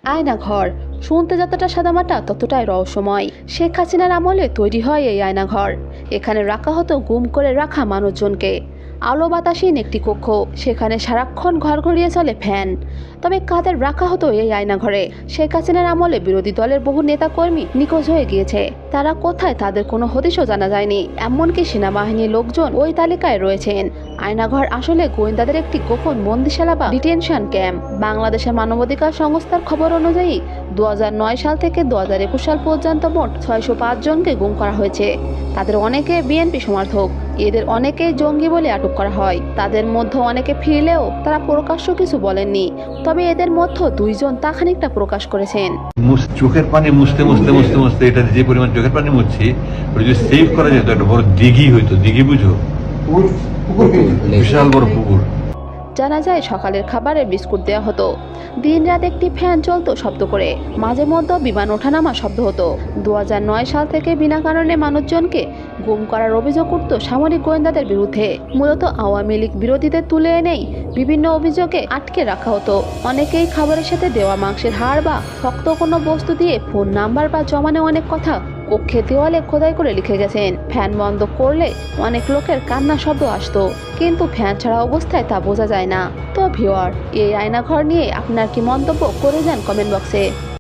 আয়নাঘর শুনতে যতটা সাদামাটা ততটাই রহস্যময়। শেখ হাসিনার আমলে তৈরি হয় এই আয়নাঘর। এখানে রাখা হতো গুম করে রাখা মানুষজনকে। আলো বাতাসহীন একটি কক্ষ, সেখানে সারাক্ষণ ঘর ঘুরিয়ে চলে ফ্যান। তবে কাদের রাখা হতো এই আয়নাঘরে? শেখ হাসিনার আমলে বিরোধী দলের বহু নেতাকর্মী নিখোঁজ হয়ে গিয়েছে। তারা কোথায়, তাদের কোনো হদিশও জানা যায়নি। এমনকি সেনাবাহিনীর লোকজন ওই তালিকায় রয়েছেন। আয়নাঘর আসলে গোয়েন্দাদের একটি গোপন বন্দিশালা বা ডিটেনশন ক্যাম্প। বাংলাদেশের মানবাধিকার সংস্থার খবর অনুযায়ী 2009 সাল থেকে 2021 সাল পর্যন্ত মোট 605 জনকে গুম করা হয়েছে। তাদের অনেকে বিএনপি সমর্থক, এদের অনেকেই জঙ্গি বলে আটক করা হয়। তাদের মধ্যে অনেকে ফিরলেও তারা প্রকাশ্য কিছু বলেননি। তবে এদের মধ্যে 2 জন তা খানিকটা প্রকাশ করেছেন। চোখের পানি মুছতে মুছতে মুছতে মুছতে এটা যে পরিমাণ চোখের পানি মুছছি, ওটা যদি সেভ করা যেত একটা বড় দিঘি হইতো। দিঘি বুঝো? বিশাল বড় পুকুর। জানা যায় সকালের খাবারে বিস্কুট দেওয়া হতো। দিনরাত একটি ফ্যান চলতো শব্দ করে। মাঝে মধ্যে বিমান ওঠানামা শব্দ হতো। 2009 সাল থেকে বিনা কারণে মানুষজনকে গুম করার অভিযোগ উঠত সামরিক গোয়েন্দাদের বিরুদ্ধে। মূলত আওয়ামী লীগ বিরোধীদের তুলে এনেই বিভিন্ন অভিযোগে আটকে রাখা হতো। অনেকেই খাবারের সাথে দেওয়া মাংসের হাড় বা শক্ত কোনো বস্তু দিয়ে ফোন নাম্বার বা জমানো অনেক কথা কক্ষে দেওয়ালে খোদাই করে লিখে গেছেন। ফ্যান বন্ধ করলে অনেক লোকের কান্না শব্দ আসতো, কিন্তু ফ্যান ছাড়া অবস্থায় তা বোঝা যায় না। তো ভিউয়ার, এই আয়নাঘর নিয়ে আপনার কি মন্তব্য করে যান কমেন্ট বক্সে।